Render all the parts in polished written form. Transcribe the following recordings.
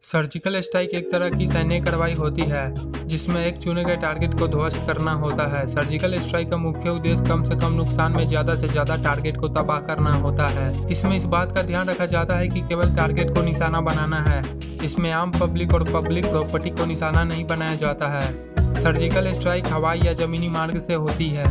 Surgical strike एक तरह की सैन्य कार्रवाई होती है जिसमें एक चुने गए टारगेट को ध्वस्त करना होता है। सर्जिकल स्ट्राइक का मुख्य उद्देश्य कम से कम नुकसान में ज्यादा से ज्यादा टारगेट को तबाह करना होता है। इसमें इस बात का ध्यान रखा जाता है कि केवल टारगेट को निशाना बनाना है। इसमें आम पब्लिक और पब्लिक प्रॉपर्टी को निशाना नहीं बनाया जाता है। सर्जिकल स्ट्राइक हवाई या जमीनी मार्ग से होती है।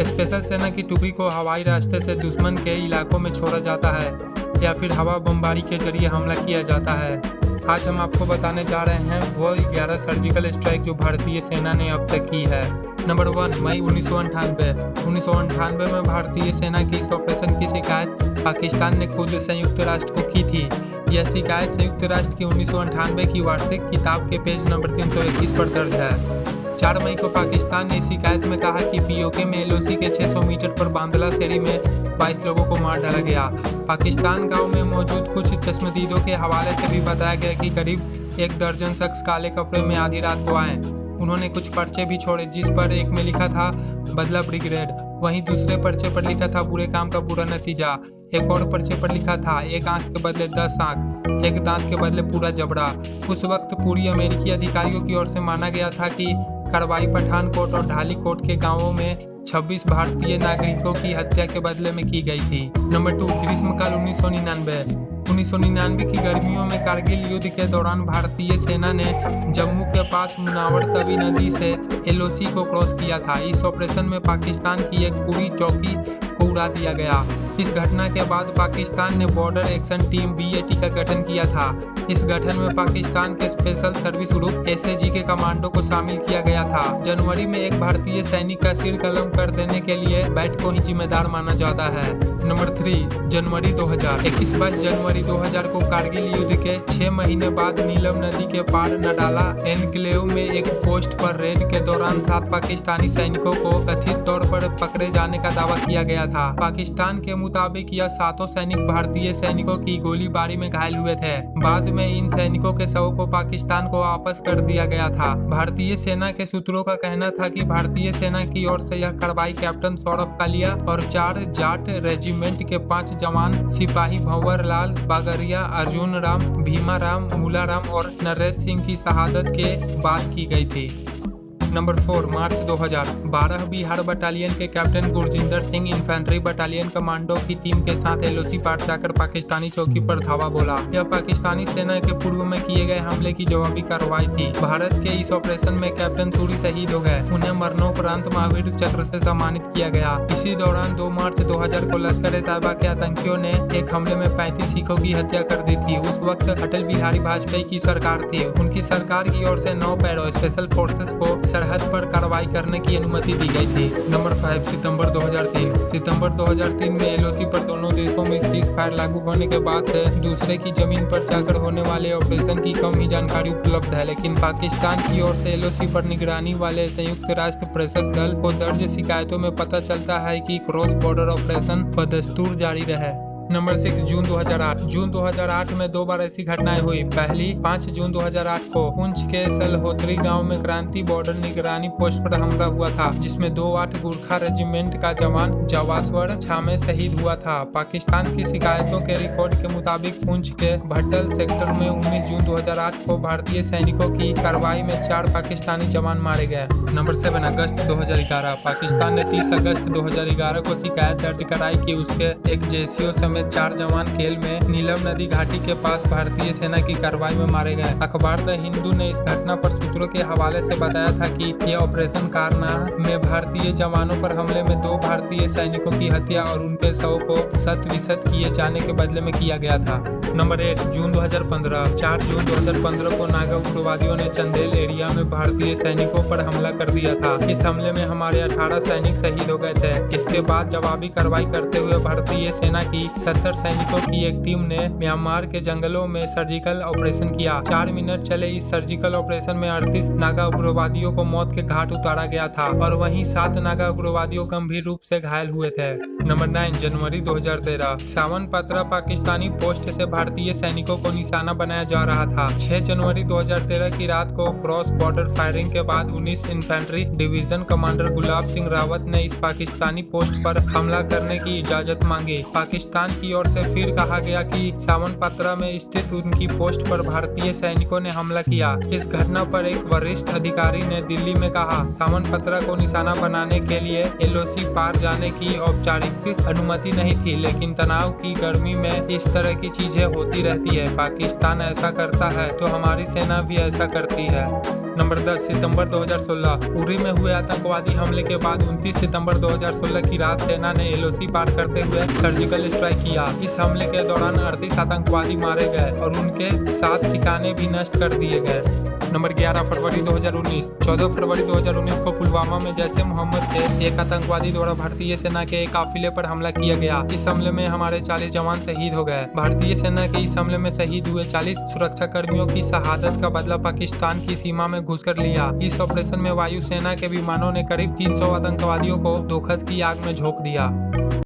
स्पेशल सेना की टुकड़ी को हवाई रास्ते से दुश्मन के इलाकों में छोड़ा जाता है या फिर हवा बमबारी के जरिए हमला किया जाता है। आज हम आपको बताने जा रहे हैं वो 11 सर्जिकल स्ट्राइक जो भारतीय सेना ने अब तक की है। नंबर 1, मई 1998 में भारतीय सेना की इस ऑपरेशन की शिकायत पाकिस्तान ने खुद संयुक्त राष्ट्र को की थी। यह शिकायत संयुक्त राष्ट्र की 1998 की वार्षिक किताब के पेज नंबर 321 पर दर्ज है। 4 मई को पाकिस्तान ने इस शिकायत में कहा कि पीओके में एलओसी के 600 मीटर पर बांदला शेरी में 22 लोगों को मार डाला गया। पाकिस्तान गांव में मौजूद कुछ चश्मदीदों के हवाले से भी बताया गया कि करीब 1 दर्जन शख्स काले कपड़े में आधी रात को आए। उन्होंने कुछ पर्चे भी छोड़े जिस पर एक में लिखा था बदला ब्रिगेड, वहीं दूसरे पर्चे पर लिखा था बुरे काम का बुरा नतीजा। एक और पर्चे पर लिखा था एक आंख के बदले 10 आंख, एक दांत के बदले पूरा जबड़ा। उस वक्त पूरी अमेरिकी अधिकारियों की ओर से माना गया था कि कार्रवाई पठानकोट और ढालीकोट के गांवों में 26 भारतीय नागरिकों की हत्या के बदले में की गई थी। नंबर 2, ग्रीष्मकाल 1999 की गर्मियों में कारगिल युद्ध के दौरान भारतीय सेना ने जम्मू के पास मुनावर तवी नदी से एलओसी को क्रॉस किया था। इस ऑपरेशन में पाकिस्तान की एक पूरी चौकी को उड़ा दिया गया। इस घटना के बाद पाकिस्तान ने बॉर्डर एक्शन टीम BAT का गठन किया था। इस गठन में पाकिस्तान के स्पेशल सर्विस ग्रुप SAG के कमांडो को शामिल किया गया था। जनवरी में एक भारतीय सैनिक का सिर कलम कर देने के लिए बैट को ही जिम्मेदार माना जाता है। नंबर 3, जनवरी 2000। 21 जनवरी 2000 को कारगिल युद्ध के 6 महीने बाद नीलम नदी के पार नडाला एनक्लेव में एक पोस्ट पर रेड के दौरान 7 पाकिस्तानी सैनिकों को कथित तौर पर पकड़े जाने का दावा किया गया था। पाकिस्तान के मुताबिक यह 7 सैनिक भारतीय सैनिकों की गोलीबारी में घायल हुए थे। बाद में इन सैनिकों के शव को पाकिस्तान को वापस कर दिया गया था। भारतीय सेना के सूत्रों का कहना था कि भारतीय सेना की ओर से यह कार्रवाई कैप्टन सौरभ कालिया और 4 जाट रेजिमेंट के 5 जवान सिपाही भंवर लाल बागरिया, अर्जुन राम, भीमा राम, मूला राम और नरेश सिंह की शहादत के बाद की गई थी। नंबर 4, मार्च 2000। 12 बिहार बटालियन के captain Gurjinder Singh infantry battalion commando की टीम के साथ एलओसी पार जाकर पाकिस्तानी चौकी पर धावा बोला। यह पाकिस्तानी सेना के पूर्व में किए गए हमले की जवाबी कार्रवाई थी। भारत के इस ऑपरेशन में कैप्टन सूरी शहीद हो गए। उन्हें मरणोपरांत महावीर चक्र से सम्मानित किया गया। इसी दौरान 2 मार्च 2000 को लश्कर-ए-तैयबा के आतंकियों ने एक हमले में 35 सिखों की हत्या कर दी थी। उस वक्त अटल बिहारी वाजपेयी की सरकार थी। उनकी सरकार की ओर से 9 पैरो स्पेशल फोर्सेस को सरहद पर कार्रवाई करने की अनुमति दी गई थी। नंबर 5, सितंबर 2003। सितंबर 2003 में एलओसी पर दोनों देशों में सीज फायर लागू होने के बाद से दूसरे की जमीन पर जाकर होने वाले ऑपरेशन की कम ही जानकारी उपलब्ध है, लेकिन पाकिस्तान की ओर से एलओसी पर निगरानी वाले संयुक्त राष्ट्र प्रेषक दल को दर्ज शिकायतों में पता चलता है कि क्रॉस बॉर्डर ऑपरेशन बदस्तूर जारी रहे। नंबर 6, जून 2008। जून 2008 में 2 बार ऐसी घटनाएं हुई। पहली 5 जून 2008 को पुंछ के सलहोत्री गांव में क्रांति बॉर्डर निगरानी पोस्ट पर हमला हुआ था, जिसमें 2-8 गुरखा रेजिमेंट का जवान जवास्वर छामे शहीद हुआ था। पाकिस्तान की शिकायतों के रिकॉर्ड के मुताबिक पुंछ के भट्टल सेक्टर में 19 जून 2008 को भारतीय सैनिकों की कार्रवाई में 4 पाकिस्तानी जवान मारे गए। नंबर 7, अगस्त 2011। पाकिस्तान ने 30 अगस्त 2011 को शिकायत दर्ज कराई कि उसके एक जेसीओ समेत 4 जवान खेल में नीलम नदी घाटी के पास भारतीय सेना की कार्रवाई में मारे गए। अखबार द हिंदू ने इस घटना पर सूत्रों के हवाले से बताया था कि यह ऑपरेशन कारना में भारतीय जवानों पर हमले में 2 भारतीय सैनिकों की हत्या और उनके शव को शत-विशत किए जाने के बदले में किया गया था। नंबर 8, जून 2015। 4 जून 2015 को नागा उग्रवादियों ने चंदेल एरिया में भारतीय सैनिकों पर हमला कर दिया था। इस हमले में हमारे 18 सैनिक शहीद हो गए थे। इसके बाद जवाबी कार्रवाई करते हुए भारतीय सेना की 70 सैनिकों की एक टीम ने म्यांमार के जंगलों में सर्जिकल ऑपरेशन किया। 4 मिनट चले इस सर्जिकल ऑपरेशन में 38 नागा उग्रवादियों को मौत के घाट उतारा गया था और वहीं 7 नागा उग्रवादियों गंभीर रूप से घायल हुए थे। नंबर 9, जनवरी 2013। सावन पात्रा पाकिस्तानी पोस्ट से भारतीय सैनिकों को निशाना बनाया जा रहा था। 6 जनवरी 2013 की रात को क्रॉस बॉर्डर फायरिंग के बाद 19 infantry division commander Gulab Singh Rawat ने इस पाकिस्तानी पोस्ट पर हमला करने की इजाजत मांगी। पाकिस्तान की ओर से फिर कहा गया कि सावन पत्रा में स्थित उनकी पोस्ट पर भारतीय सैनिकों ने हमला किया। इस घटना पर एक वरिष्ठ अधिकारी ने दिल्ली में कहा, सावन पत्रा को निशाना बनाने के लिए LOC पार जाने की औपचारिक अनुमति नहीं थी, लेकिन तनाव की गर्मी में इस तरह की चीजें होती रहती है। पाकिस्तान ऐसा करता है तो हमारी सेना भी ऐसा करती है। नंबर 10 सितंबर 2016 उरी में हुए आतंकवादी हमले के बाद 29 सितंबर 2016 की रात सेना ने LOC पार करते हुए सर्जिकल स्ट्राइक किया। इस हमले के दौरान 38 आतंकवादी मारे गए और उनके 7 ठिकाने भी नष्ट कर दिए गए। नंबर 11 फरवरी 2019 14 फरवरी 2019 को पुलवामा में जैश-ए मोहम्मद के एक आतंकवादी द्वारा भारतीय सेना के एक काफिले पर हमला किया गया। इस हमले में हमारे 40 जवान शहीद हो गए। भारतीय सेना के इस हमले में शहीद हुए 40 सुरक्षा कर्मियों की शहादत का बदला पाकिस्तान की सीमा में घुसकर लिया। इस ऑपरेशन में वायुसेना के विमानों ने करीब 300 आतंकवादियों को दोखस की आग में झोंक दिया।